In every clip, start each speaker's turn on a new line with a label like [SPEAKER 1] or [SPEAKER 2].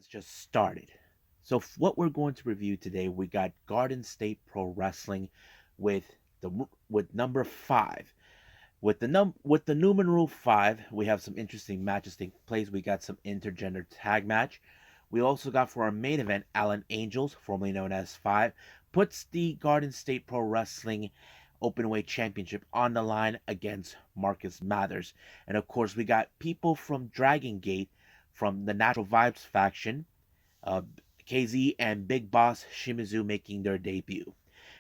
[SPEAKER 1] has just started. So what we're going to review today, we got Garden State Pro Wrestling with with number 5. With the numeral 5, we have some interesting matches taking place. We got some intergender tag match. We also got for our main event, Allen Angels, formerly known as 5, puts the Garden State Pro Wrestling Openweight Championship on the line against Marcus Mathers. And of course, we got people from Dragon Gate from the Natural Vibes faction, uh, KZ and Big Boss Shimizu making their debut.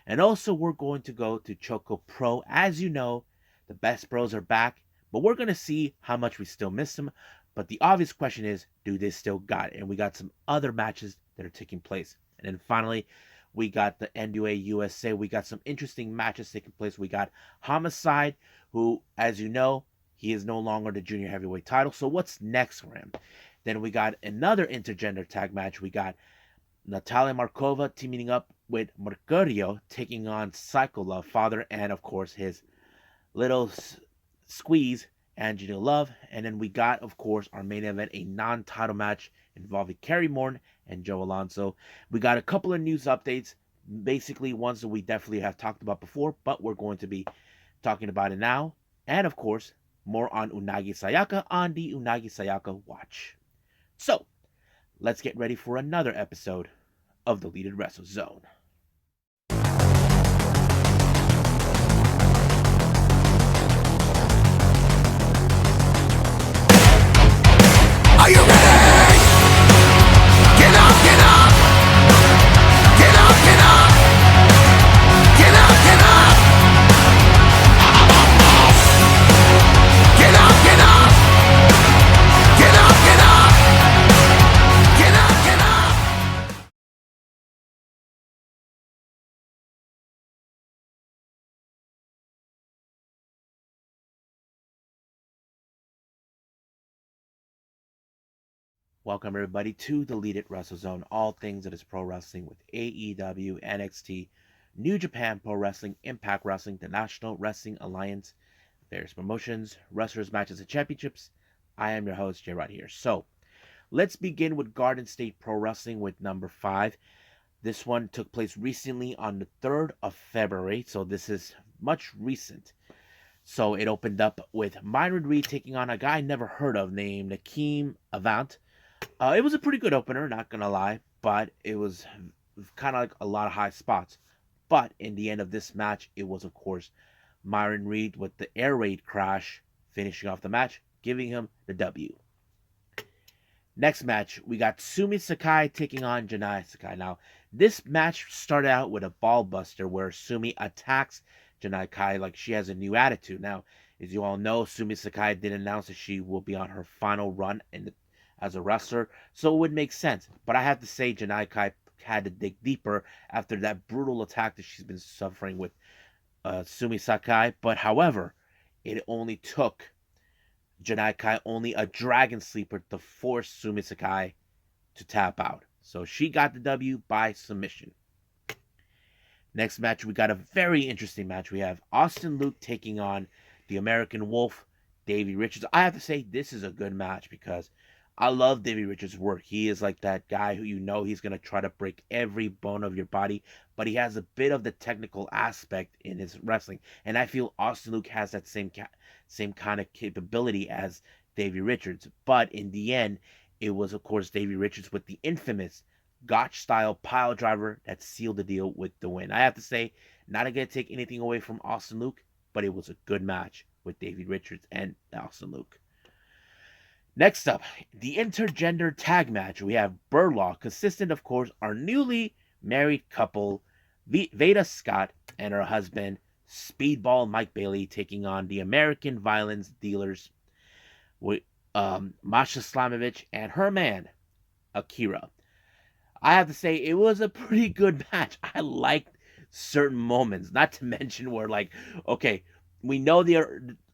[SPEAKER 1] And also, we're going to go to ChocoPro. As you know, the Best Bros are back, but we're going to see how much we still miss them. But the obvious question is, do they still got it? And we got some other matches that are taking place. And then finally, we got the NWA USA. We got some interesting matches taking place. We got Homicide, who, as you know, he is no longer the junior heavyweight title. So what's next for him? Then we got another intergender tag match. We got Natalia Markova teaming up with Mercurio, taking on Psycho Love Father, and of course his little squeeze, Angelina Love. And then we got, of course, our main event, a non-title match involving Kerry Morton and Joe Alonso. We got a couple of news updates, basically ones that we definitely have talked about before, but we're going to be talking about it now. And of course, more on Unagi Sayaka on the Unagi Sayaka Watch. So, let's get ready for another episode of the Deleted Wrestle Zone.
[SPEAKER 2] Are you ready? Get up, get up! Get up, get up! Get up, get up! Get up, get up! Get up, get up! Get up, get up!
[SPEAKER 1] Welcome everybody to the Deleted Wrestle Zone, all things that is pro wrestling with AEW, NXT, New Japan Pro Wrestling, Impact Wrestling, the National Wrestling Alliance, various promotions, wrestlers, matches, and championships. I am your host, J-Rod here. So, let's begin with Garden State Pro Wrestling with number 5. This one took place recently on the 3rd of February, so this is much recent. So it opened up with Myron Reed taking on a guy I never heard of named Akeem Avant. It was a pretty good opener, not gonna lie, but it was kind of like a lot of high spots. But in the end of this match, it was, of course, Myron Reed with the air raid crash finishing off the match, giving him the W. Next match, we got Sumi Sakai taking on Janai Sakai. Now, this match started out with a ball buster where Sumi attacks Janai Kai like she has a new attitude. Now, as you all know, Sumi Sakai did announce that she will be on her final run as a wrestler, so it would make sense. But I have to say, Janai Kai had to dig deeper after that brutal attack that she's been suffering with Sumi Sakai. But however, it only took Janai Kai only a dragon sleeper to force Sumi Sakai to tap out. So she got the W by submission. Next match, we got a very interesting match. We have Austin Luke taking on the American Wolf, Davey Richards. I have to say, this is a good match because I love Davey Richards' work. He is like that guy who you know he's going to try to break every bone of your body, but he has a bit of the technical aspect in his wrestling. And I feel Austin Luke has that same kind of capability as Davey Richards. But in the end, it was, of course, Davey Richards with the infamous Gotch-style pile driver that sealed the deal with the win. I have to say, not going to take anything away from Austin Luke, but it was a good match with Davey Richards and Austin Luke. Next up, the intergender tag match. We have Burlaw, consistent, of course, our newly married couple, Veda Scott and her husband, Speedball Mike Bailey, taking on the American Violence Dealers with Masha Slamovich and her man, Akira. I have to say, it was a pretty good match. I liked certain moments, not to mention where, like, okay, we know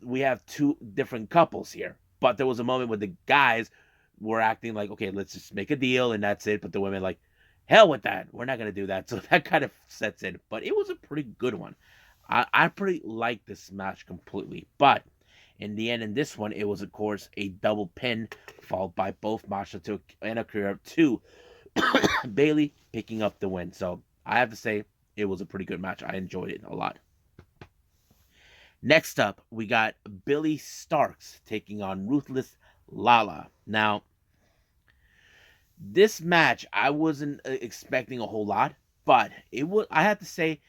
[SPEAKER 1] we have two different couples here. But there was a moment where the guys were acting like, okay, let's just make a deal and that's it. But the women like, hell with that. We're not going to do that. So that kind of sets in. But it was a pretty good one. I pretty liked this match completely. But In the end, in this one, it was, of course, a double pin, followed by both Masha and Akira to Bailey picking up the win. So I have to say, it was a pretty good match. I enjoyed it a lot. Next up, we got Billy Starks taking on Ruthless Lala. Now, this match, I wasn't expecting a whole lot, but it was. I have to say,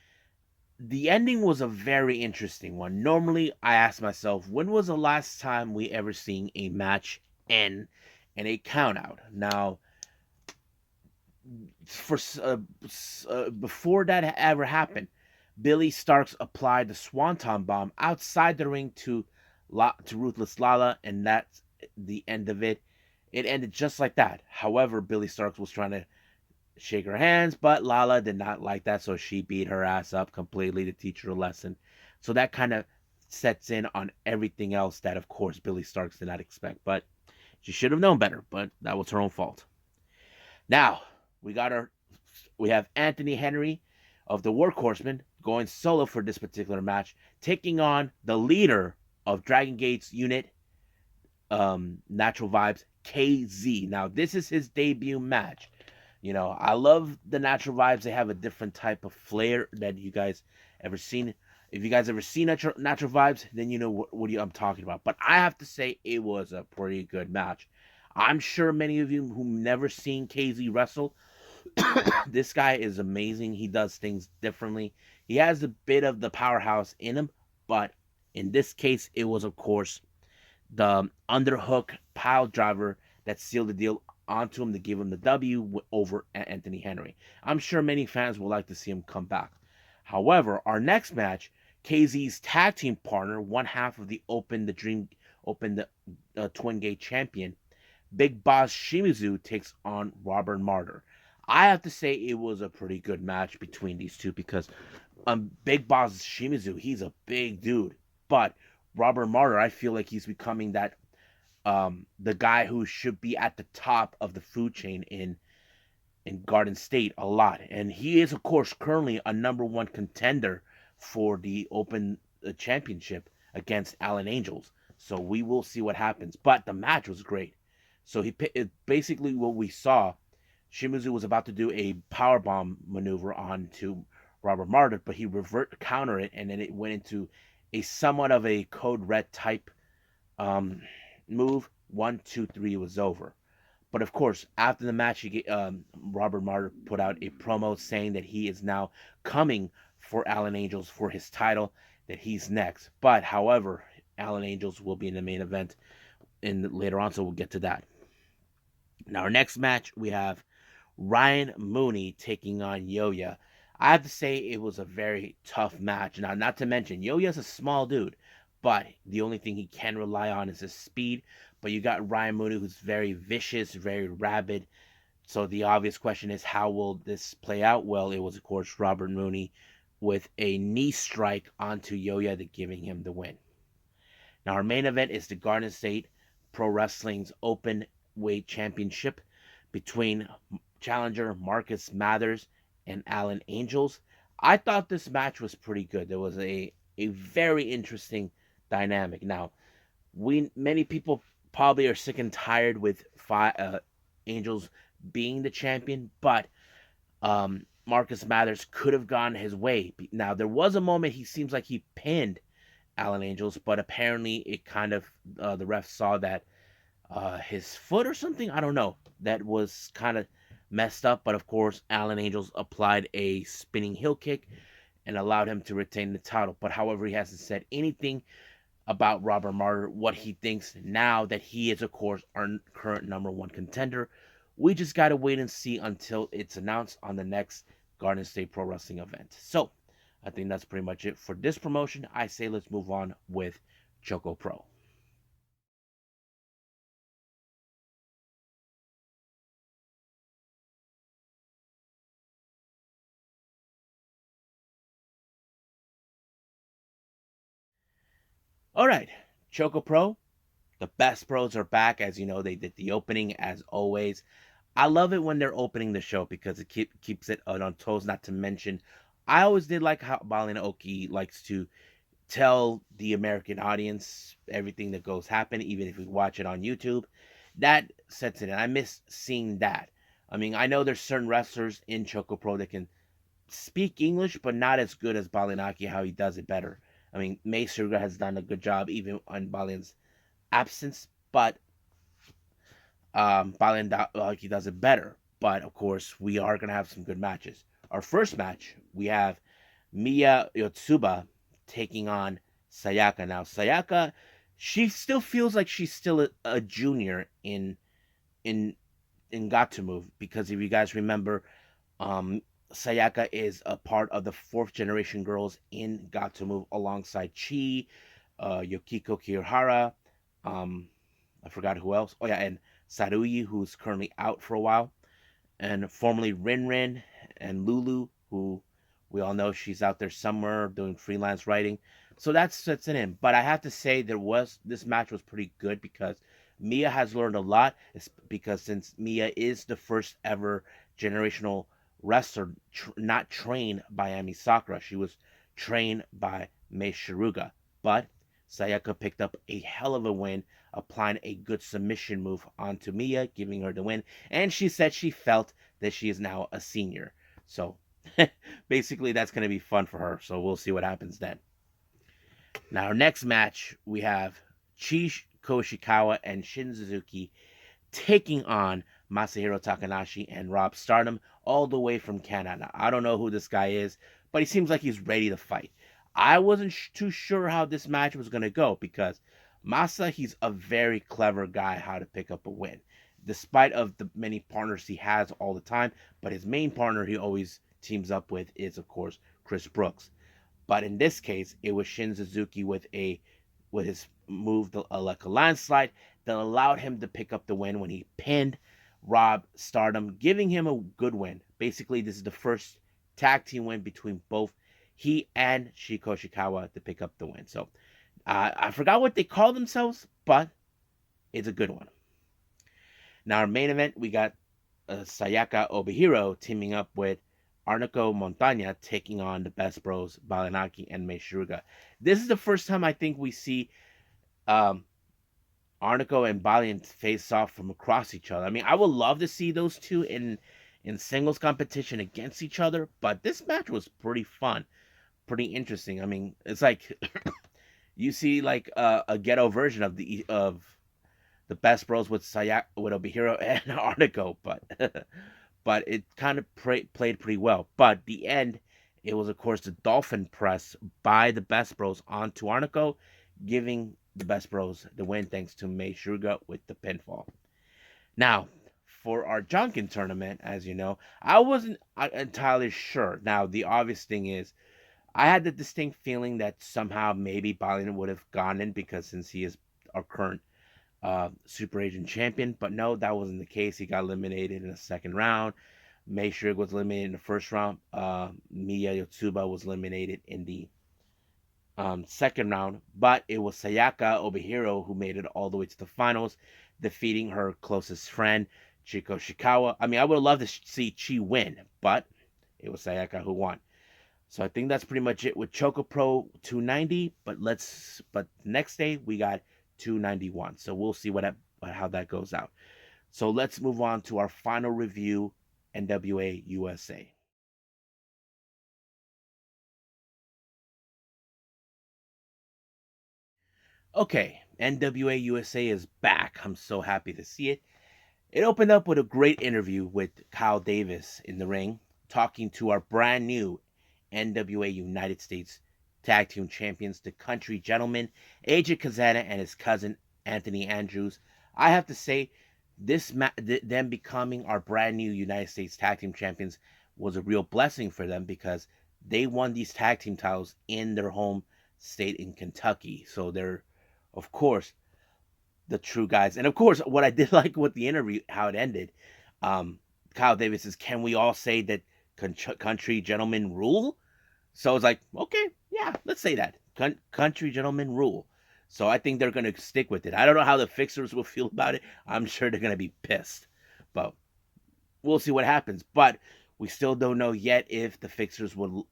[SPEAKER 1] the ending was a very interesting one. Normally, I ask myself, when was the last time we ever seen a match end in a countout? Now, for before that ever happened, Billy Starks applied the Swanton Bomb outside the ring to Ruthless Lala, and that's the end of it. It ended just like that. However, Billy Starks was trying to shake her hands, but Lala did not like that, so she beat her ass up completely to teach her a lesson. So that kind of sets in on everything else that, of course, Billy Starks did not expect. But she should have known better, but that was her own fault. Now, we have Anthony Henry of the Workhorsemen going solo for this particular match, taking on the leader of Dragon Gate's unit, Natural Vibes, KZ. Now, this is his debut match. You know, I love the Natural Vibes. They have a different type of flair that you guys ever seen. If you guys ever seen Natural Vibes, then you know what I'm talking about. But I have to say, it was a pretty good match. I'm sure many of you who've never seen KZ wrestle, this guy is amazing. He does things differently. He has a bit of the powerhouse in him, but in this case, it was, of course, the underhook pile driver that sealed the deal onto him to give him the W over Anthony Henry. I'm sure many fans would like to see him come back. However, our next match, KZ's tag team partner, one half of the Twin Gate champion, Big Boss Shimizu, takes on Robert Martyr. I have to say it was a pretty good match between these two because Big Boss Shimizu, he's a big dude, but Robert Martyr, I feel like he's becoming that the guy who should be at the top of the food chain in Garden State a lot. And he is, of course, currently a number one contender for the Open Championship against Alan Angels. So we will see what happens. But the match was great. So basically what we saw, Shimizu was about to do a powerbomb maneuver onto Robert Martyr, but he counter it, and then it went into a somewhat of a Code Red type move. 1, 2, 3 was over. But of course, after the match, Robert Martyr put out a promo saying that he is now coming for Alan Angels for his title, that he's next. But however, Alan Angels will be in the main event later on, so we'll get to that. Now, our next match, we have Ryan Mooney taking on Yoya. I have to say it was a very tough match. Now, not to mention, Yoya's a small dude, but the only thing he can rely on is his speed. But you got Ryan Mooney, who's very vicious, very rabid. So the obvious question is, how will this play out? Well, it was, of course, Robert Mooney with a knee strike onto Yoya, giving him the win. Now, our main event is the Garden State Pro Wrestling's Openweight Championship between challenger Marcus Mathers and Alan Angels. I thought this match was pretty good. There was a very interesting dynamic. Now, many people probably are sick and tired with Angels being the champion, but Marcus Mathers could have gone his way. Now, there was a moment he seems like he pinned Alan Angels, but apparently it kind of the ref saw that his foot or something, I don't know, that was kind of messed up. But of course, Alan Angels applied a spinning heel kick and allowed him to retain the title. But however, he hasn't said anything about Robert Martyr, what he thinks now that he is, of course, our current number one contender. We just got to wait and see until it's announced on the next Garden State Pro Wrestling event. So, I think that's pretty much it for this promotion. I say let's move on with ChocoPro. All right, ChocoPro, the BestBros are back. As you know, they did the opening as always. I love it when they're opening the show because it keeps it on toes. Not to mention, I always did like how Balin Oki likes to tell the American audience everything that goes happen, even if we watch it on YouTube. That sets it in. I miss seeing that. I mean, I know there's certain wrestlers in ChocoPro that can speak English, but not as good as Balinaki, how he does it better. I mean, May Suga has done a good job even on Balin's absence, but Balinaki does it better. But of course, we are going to have some good matches. Our first match, we have Miya Yotsuba taking on Sayaka. Now, Sayaka, she still feels like she's still a junior in Got Move, because if you guys remember, um, Sayaka is a part of the fourth generation girls in Got Move alongside Chi, Yukiko Kiyohara, um, I forgot who else. Oh yeah, and Saruyi, who's currently out for a while, and formerly Rin Rin and Lulu, who we all know she's out there somewhere doing freelance writing. So that's it in. But I have to say this match was pretty good because Mia has learned a lot. Because since Mia is the first ever generational wrestler not trained by Ami Sakura, she was trained by Mei Shiruga. But Sayaka picked up a hell of a win, applying a good submission move onto Mia, giving her the win. And she said she felt that she is now a senior. So basically, that's going to be fun for her. So we'll see what happens then. Now, our next match, we have Chiko Ishikawa and Shin Suzuki taking on Masahiro Takanashi and Rob Stardom all the way from Canada. Now, I don't know who this guy is, but he seems like he's ready to fight. I wasn't too sure how this match was going to go because Masa, he's a very clever guy how to pick up a win, despite of the many partners he has all the time. But his main partner he always teams up with is, of course, Chris Brooks. But in this case, it was Shin Suzuki with his move like a landslide that allowed him to pick up the win when he pinned Rob Stardom, giving him a good win. Basically, this is the first tag team win between both he and Chiko Ishikawa to pick up the win. So I forgot what they call themselves, but it's a good one. Now, our main event, we got Sayaka Obihiro teaming up with Arnako Montaña taking on the BestBros, Balinaki, and Mei Shiruga. This is the first time I think we see Arnako and Balin face off from across each other. I mean, I would love to see those two in singles competition against each other, but this match was pretty fun, pretty interesting. I mean, it's like you see like a ghetto version of the BestBros with Obihiro and Arnako, but it kind of played pretty well. But the end, it was of course the dolphin press by the BestBros onto Arnako, giving the BestBros the win thanks to Mei Shiruga with the pinfall. Now, for our Junkin tournament, as you know, I wasn't entirely sure. Now, the obvious thing is, I had the distinct feeling that somehow maybe Balin would have gone in because since he is our current Super Agent champion, but no, that wasn't the case. He got eliminated in the second round. Mei Shiruga was eliminated in the first round. Miya Yotsuba was eliminated in the second round, but it was Sayaka Obihiro who made it all the way to the finals, defeating her closest friend, Chiko Ishikawa. I mean, I would have loved to see Chi win, but it was Sayaka who won. So I think that's pretty much it with ChocoPro 290. But next day we got 291. So we'll see how that goes out. So let's move on to our final review, NWA USA. Okay, NWA USA is back. I'm so happy to see it. It opened up with a great interview with Kyle Davis in the ring, talking to our brand new NWA United States Tag Team Champions, the Country Gentlemen, AJ Kazana and his cousin Anthony Andrews. I have to say, them becoming our brand new United States Tag Team Champions was a real blessing for them because they won these tag team titles in their home state in Kentucky. So they're, of course, the true guys. And of course, what I did like with the interview, how it ended, Kyle Davis says, "Can we all say that country gentlemen rule?" So it's like, okay, yeah, let's say that. Country gentlemen rule. So I think they're going to stick with it. I don't know how the Fixers will feel about it. I'm sure they're going to be pissed. But we'll see what happens. But we still don't know yet if the Fixers will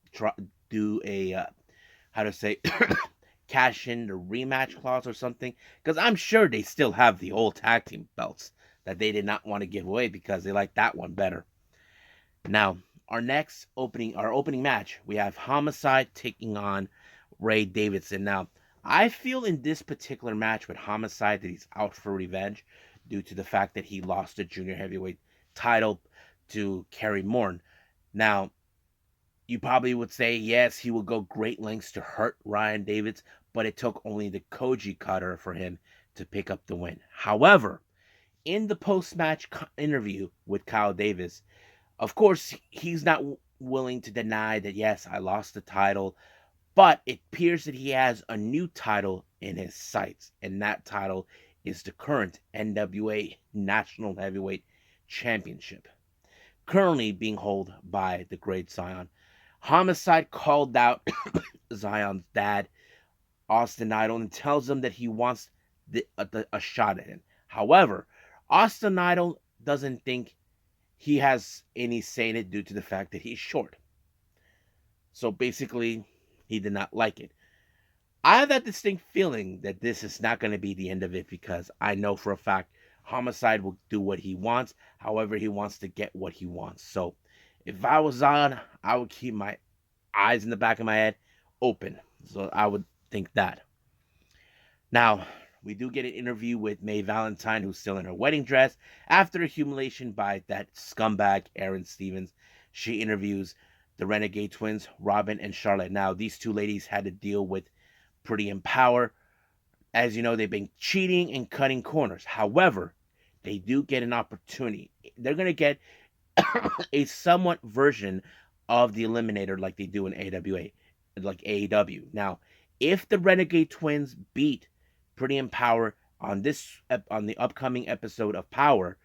[SPEAKER 1] do a, cash in the rematch clause or something, because I'm sure they still have the old tag team belts that they did not want to give away because they like that one better. Now, our opening match, we have Homicide taking on Ray Davidson. Now, I feel in this particular match with Homicide that he's out for revenge due to the fact that he lost the junior heavyweight title to Kerry Morton. Now, you probably would say, yes, he will go great lengths to hurt Ryan Davids, but it took only the Koji cutter for him to pick up the win. However, in the post-match interview with Kyle Davis, of course, he's not willing to deny that, yes, I lost the title, but it appears that he has a new title in his sights, and that title is the current NWA National Heavyweight Championship, currently being held by the Great Zion. Homicide called out Zion's dad, Austin Idol, and tells him that he wants a shot at him. However, Austin Idol doesn't think he has any say in it due to the fact that he's short. So basically, he did not like it. I have that distinct feeling that this is not going to be the end of it because I know for a fact Homicide will do what he wants. However, he wants to get what he wants. So if I was Zion, I would keep my eyes in the back of my head open. So I would think that. Now, we do get an interview with Mae Valentine, who's still in her wedding dress, after a humiliation by that scumbag Aaron Stevens. She interviews the Renegade Twins, Robin and Charlotte. Now, these two ladies had to deal with Pretty in Power. As you know, they've been cheating and cutting corners. However, they do get an opportunity. They're going to get a somewhat version of the Eliminator like they do in AWA, like AEW. Now, if the Renegade Twins beat Pretty in Power on the upcoming episode of Power,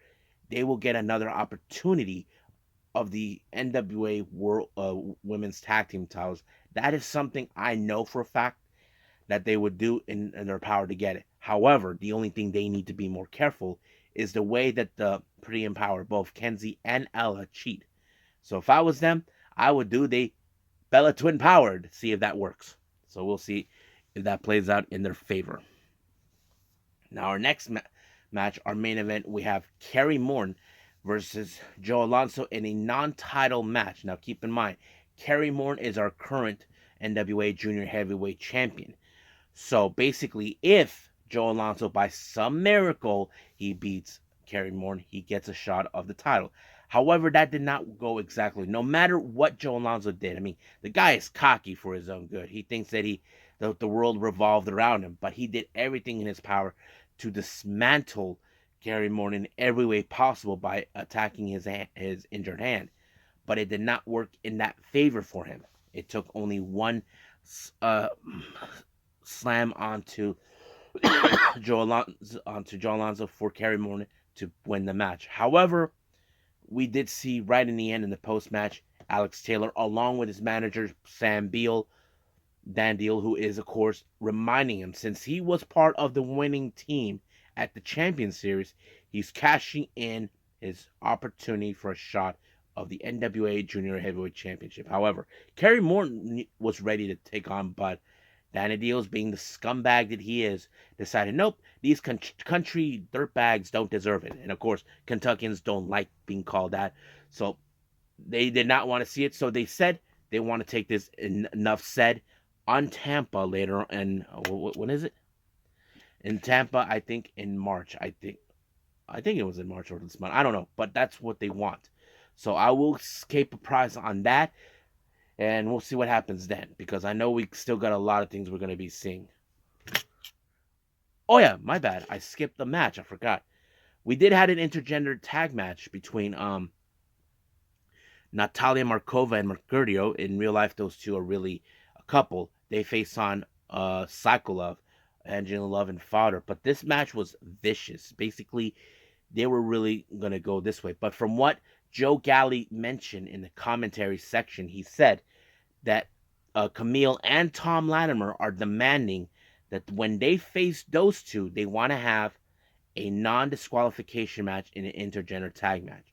[SPEAKER 1] they will get another opportunity of the NWA World Women's Tag Team titles. That is something I know for a fact that they would do in their power to get it. However, the only thing they need to be more careful is the way that the Pretty in Power, both Kenzie and Ella, cheat. So if I was them, I would do the Bella Twin Power to see if that works. So we'll see if that plays out in their favor. Now, our next match, our main event, we have Kerry Morton versus Joe Alonso in a non-title match. Now, keep in mind, Kerry Morton is our current NWA Junior Heavyweight Champion. So, basically, if Joe Alonso, by some miracle, he beats Kerry Morton, he gets a shot of the title. However, that did not go exactly. No matter what Joe Alonso did, I mean, the guy is cocky for his own good. He thinks that the world revolved around him, but he did everything in his power to dismantle Kerry Morton in every way possible by attacking his injured hand. But it did not work in that favor for him. It took only one slam onto Joe Alonso for Kerry Morton to win the match. However, we did see right in the end in the post-match, Alex Taylor, along with his manager, Dan Deal, who is, of course, reminding him, since he was part of the winning team at the Champion Series, he's cashing in his opportunity for a shot of the NWA Junior Heavyweight Championship. However, Kerry Morton was ready to take on, but Danny Deals, being the scumbag that he is, decided, nope, these country dirtbags don't deserve it. And, of course, Kentuckians don't like being called that. So they did not want to see it. So they said they want to take this, enough said, on Tampa later. And when is it? In Tampa, I think in March. I think it was in March or this month. I don't know. But that's what they want. So I will keep a prize on that. And we'll see what happens then, because I know we still got a lot of things we're going to be seeing. Oh yeah, my bad. I skipped the match. I forgot. We did have an intergender tag match between Natalia Markova and Mercurio. In real life, those two are really a couple. They face on Psycho Love, Angelina Love, and Fodder. But this match was vicious. Basically, they were really going to go this way. But from what Joe Galli mentioned in the commentary section, he said that Camille and Tom Latimer are demanding that when they face those two, they want to have a non-disqualification match in an intergender tag match.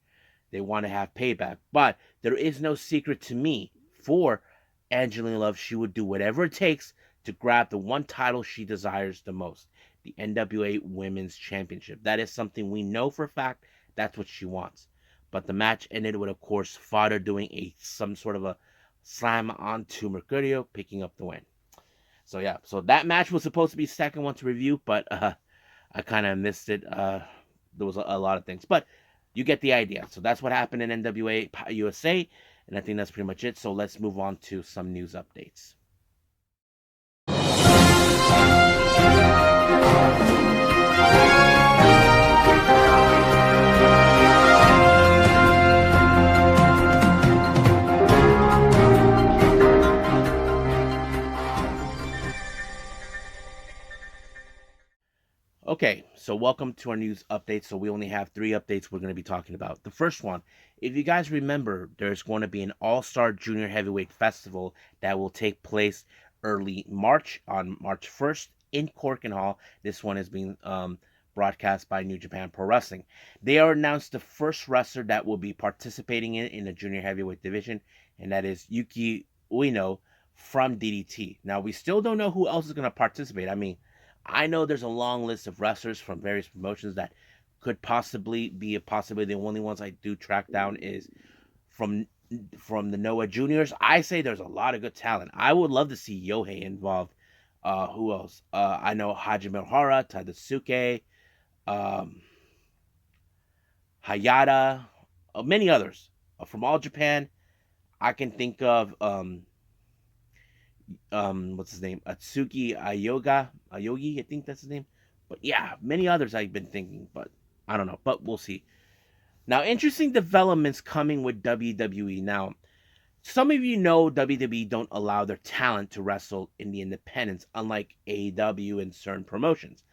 [SPEAKER 1] They want to have payback. But there is no secret to me for Angelina Love. She would do whatever it takes to grab the one title she desires the most, the NWA Women's Championship. That is something we know for a fact that's what she wants. But the match ended with, of course, Fodder doing some sort of a slam onto Mercurio, picking up the win. So yeah, so that match was supposed to be the second one to review, but I kind of missed it. There was a lot of things, but you get the idea. So that's what happened in NWA USA, and I think that's pretty much it. So let's move on to some news updates. Okay, so welcome to our news update. So we only have 3 updates we're going to be talking about. The first one, if you guys remember, there's going to be an All-Star Junior Heavyweight Festival that will take place early March, on March 1st in Corkin Hall. This one is being broadcast by New Japan Pro Wrestling. They are announced the first wrestler that will be participating in the Junior Heavyweight division, and that is Yuki Ueno from DDT. Now, we still don't know who else is going to participate. I mean, I know there's a long list of wrestlers from various promotions that could possibly be a possibility. The only ones I do track down is from the Noah Juniors. I say there's a lot of good talent. I would love to see Yohei involved. Who else? I know Hajime Ohara, Tadasuke, Hayata, many others. From All Japan, I can think of what's his name? Atsuki Ayogi, I think that's his name. But yeah, many others I've been thinking, but I don't know. But we'll see. Now, interesting developments coming with WWE. Now, some of you know WWE don't allow their talent to wrestle in the independents, unlike AEW and certain promotions.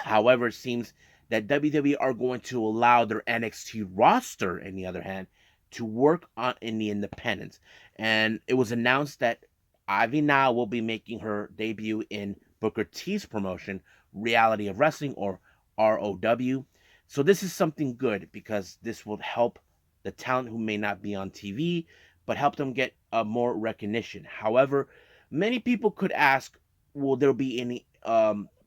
[SPEAKER 1] However, it seems that WWE are going to allow their NXT roster, on the other hand, to work in the independents. And it was announced that Ivy now will be making her debut in Booker T's promotion, Reality of Wrestling, or ROW. So this is something good because this will help the talent who may not be on TV, but help them get more recognition. However, many people could ask, will there be any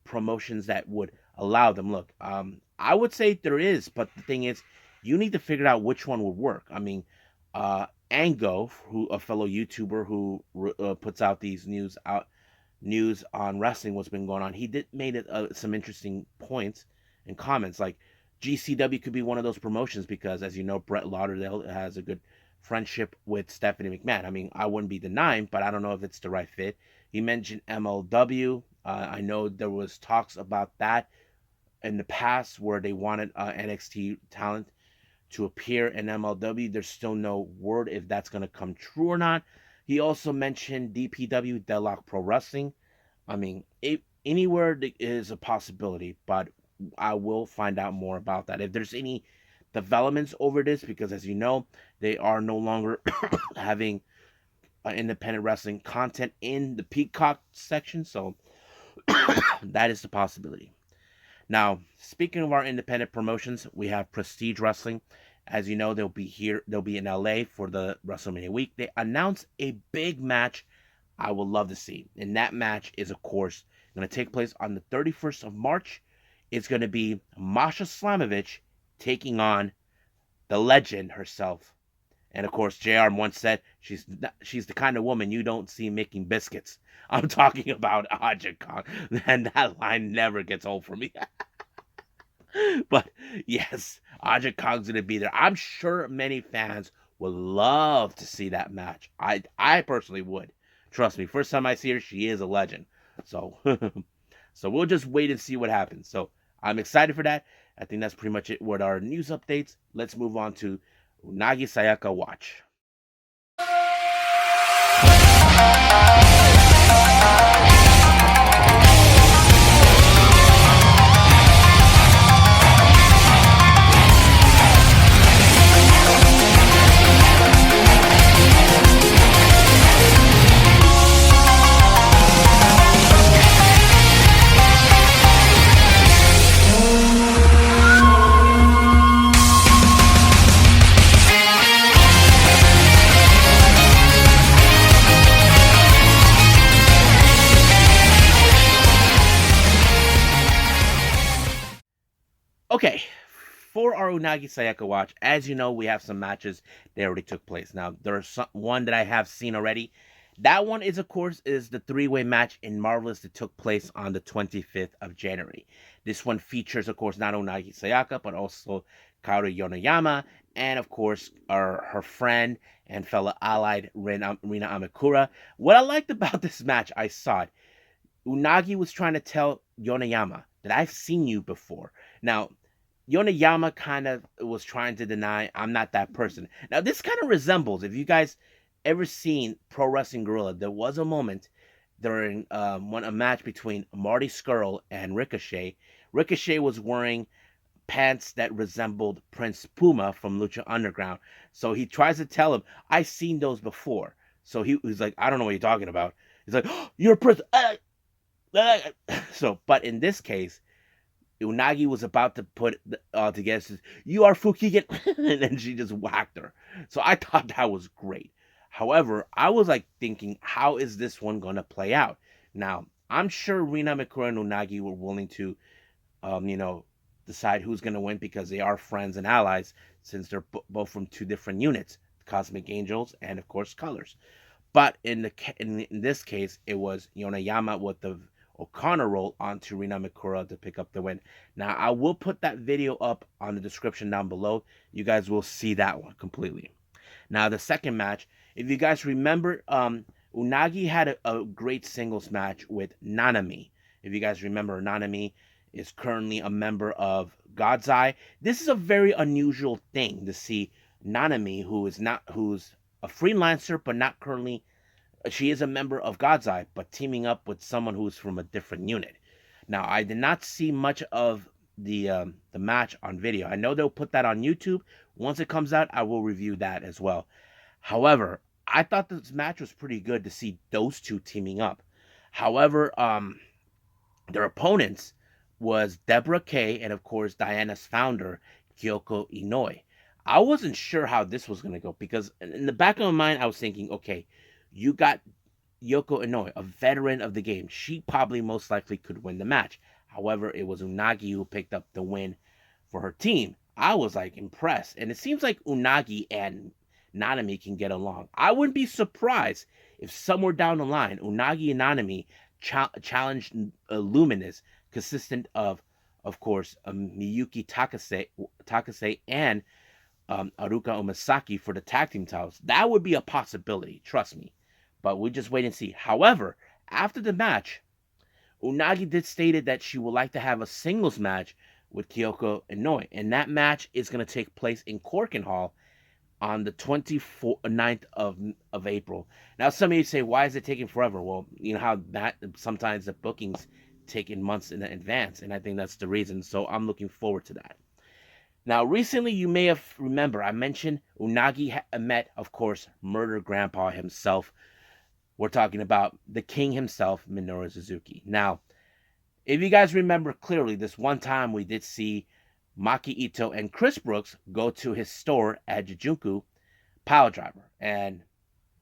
[SPEAKER 1] promotions that would allow them? Look, I would say there is, but the thing is, you need to figure out which one would work. I mean, Ango, who a fellow YouTuber who puts out these news on wrestling, what's been going on, he made some interesting points and comments. Like GCW could be one of those promotions because, as you know, Brett Lauderdale has a good friendship with Stephanie McMahon. I mean, I wouldn't be denying, but I don't know if it's the right fit. He mentioned MLW. I know there was talks about that in the past where they wanted NXT talent to appear in MLW. There's still no word if that's going to come true or not. He also mentioned DPW, Deadlock Pro Wrestling. I mean, anywhere is a possibility, but I will find out more about that. If there's any developments over this, because as you know, they are no longer having independent wrestling content in the Peacock section, so that is the possibility. Now, speaking of our independent promotions, we have Prestige Wrestling. As you know, they'll be in LA for the WrestleMania week. They announced a big match I would love to see. And that match is, of course, going to take place on the 31st of March. It's going to be Masha Slamovich taking on the legend herself. And of course, JR once said she's the kind of woman you don't see making biscuits. I'm talking about Aja Kong. And that line never gets old for me. But yes, Aja Kong's going to be there. I'm sure many fans would love to see that match. I personally would. Trust me, first time I see her, she is a legend. So, so we'll just wait and see what happens. So I'm excited for that. I think that's pretty much it with our news updates. Let's move on to Unagi Sayaka Watch. Okay, for our Unagi Sayaka watch, as you know, we have some matches that already took place. Now, there's one that I have seen already. That one is, of course, is the three-way match in Marvelous that took place on the 25th of January. This one features, of course, not Unagi Sayaka, but also Kaoru Yonoyama, and, of course, her friend and fellow allied Rina Amikura. What I liked about this match, I saw it. Unagi was trying to tell Yonoyama that I've seen you before. Now, Yonoyama kind of was trying to deny I'm not that person. Now, this kind of resembles, if you guys ever seen Pro Wrestling Guerrilla, there was a moment during a match between Marty Scurll and Ricochet. Ricochet was wearing pants that resembled Prince Puma from Lucha Underground. So he tries to tell him, I've seen those before. So he's like, I don't know what you're talking about. He's like, oh, you're a Prince. So, but in this case, Unagi was about to put together, says, you are Fukigen, and then she just whacked her. So I thought that was great. However, I was like thinking, how is this one going to play out? Now, I'm sure Rina Mikura and Unagi were willing to, decide who's going to win because they are friends and allies since they're both from two different units, Cosmic Angels and, of course, Colors. But in this case, it was Yonoyama with the O'Connor roll onto Rina Mikura to pick up the win. Now, I will put that video up on the description down below. You guys will see that one completely. Now, the second match, if you guys remember, Unagi had a great singles match with Nanami. If you guys remember, Nanami is currently a member of God's Eye. This is a very unusual thing to see Nanami, who's a freelancer, but not currently. She is a member of God's Eye, but teaming up with someone who's from a different unit. Now, I did not see much of the match on video. I know they'll put that on YouTube. Once it comes out, I will review that as well. However, I thought this match was pretty good to see those two teaming up. However, their opponents was Deborah Kay and, of course, Diana's founder, Kyoko Inoue. I wasn't sure how this was going to go because in the back of my mind, I was thinking, okay, you got Yoko Inoue, a veteran of the game. She probably most likely could win the match. However, it was Unagi who picked up the win for her team. I was like impressed. And it seems like Unagi and Nanami can get along. I wouldn't be surprised if somewhere down the line, Unagi and Nanami challenged Luminous, consistent of course, Miyuki Takase and Aruka Omasaki for the tag team titles. That would be a possibility, trust me. But we just wait and see. However, after the match, Unagi did stated that she would like to have a singles match with Kyoko Inoue. And that match is going to take place in Corkin Hall on the 29th of April. Now, some of you say, why is it taking forever? Well, you know how that sometimes the bookings take in months in advance. And I think that's the reason. So I'm looking forward to that. Now, recently, you may have remember I mentioned Unagi met, of course, Murder Grandpa himself. We're talking about the king himself, Minoru Suzuki. Now, if you guys remember clearly, this one time we did see Maki Ito and Chris Brooks go to his store at Jujuku Pile Driver, and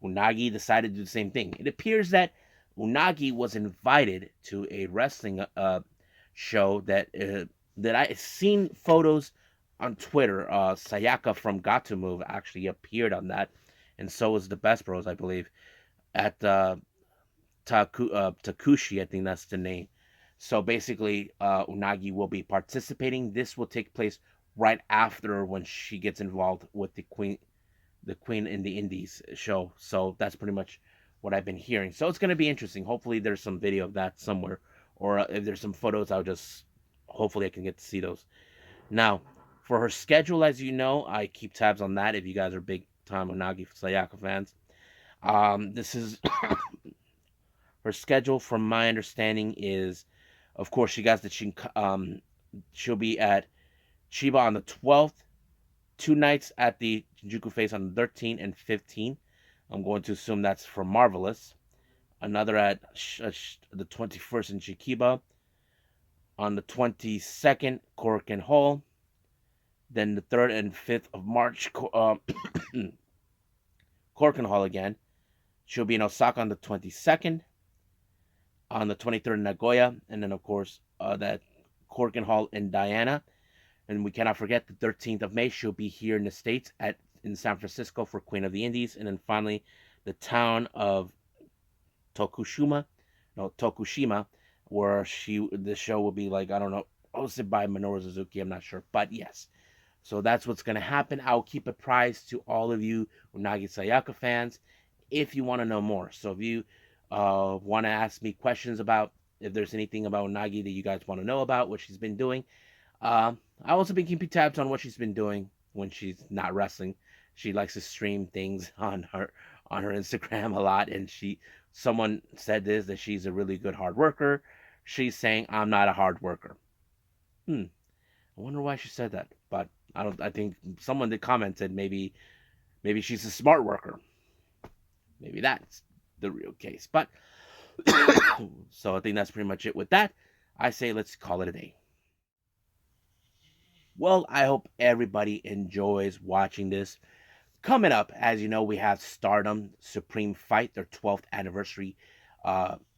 [SPEAKER 1] Unagi decided to do the same thing. It appears that Unagi was invited to a wrestling show that I seen photos on Twitter. Sayaka from Got to Move actually appeared on that, and so was the BestBros, I believe, at Takushi, I think that's the name. So basically, Unagi will be participating. This will take place right after when she gets involved with the Queen in the Indies show. So that's pretty much what I've been hearing. So it's going to be interesting. Hopefully there's some video of that somewhere, or if there's some photos, hopefully I can get to see those. Now, for her schedule, as you know, I keep tabs on that if you guys are big time Unagi Sayaka fans. This is her schedule, from my understanding, is, of course, she'll be at Chiba on the 12th, 2 nights at the Shinjuku Face on the 13th and 15th. I'm going to assume that's for Marvelous. Another at the 21st in Chikiba. On the 22nd, Korakuen Hall. Then the 3rd and 5th of March, Korakuen Hall again. She'll be in Osaka on the 22nd. On the 23rd in Nagoya. And then, of course, that Korakuen Hall in Diana. And we cannot forget the 13th of May, she'll be here in the States in San Francisco for Queen of the Indies. And then finally, the town of Tokushima, where the show will be like, I don't know, hosted by Minoru Suzuki, I'm not sure. But yes. So that's what's going to happen. I'll keep a prize to all of you Unagi Sayaka fans if you want to know more. So if you want to ask me questions about if there's anything about Unagi that you guys want to know about, what she's been doing, I've also been keeping tabs on what she's been doing when she's not wrestling. She likes to stream things on her Instagram a lot, and someone said this that she's a really good hard worker. She's saying I'm not a hard worker. I wonder why she said that, but I think someone that commented maybe she's a smart worker. Maybe that's the real case. But so I think that's pretty much it with that. I say let's call it a day. Well, I hope everybody enjoys watching this. Coming up, as you know, we have Stardom Supreme Fight, their 12th anniversary.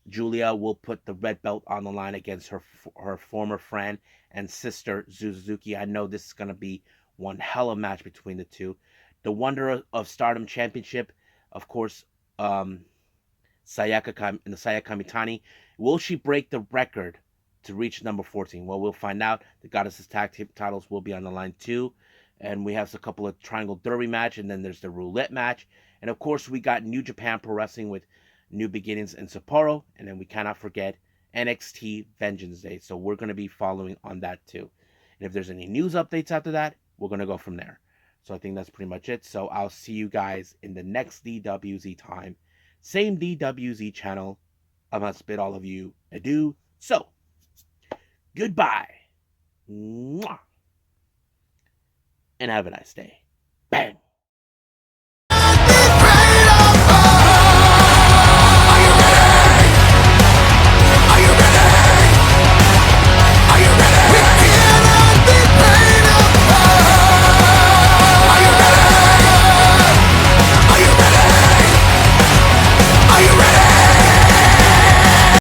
[SPEAKER 1] Julia will put the red belt on the line against her former friend and sister Suzuki. I know this is going to be one hell of a match between the two. The Wonder of Stardom Championship, of course, Sayaka Mitani. Will she break the record to reach number 14? Well, we'll find out. The Goddesses Tag Team titles will be on the line too. And we have a couple of Triangle Derby match, and then there's the Roulette match. And of course, we got New Japan Pro Wrestling with New Beginnings in Sapporo. And then we cannot forget NXT Vengeance Day. So we're going to be following on that too. And if there's any news updates after that, we're going to go from there. So I think that's pretty much it. So I'll see you guys in the next DWZ time. Same DWZ channel. I must bid all of you adieu. So, goodbye. Mwah. And have a nice day. Bang.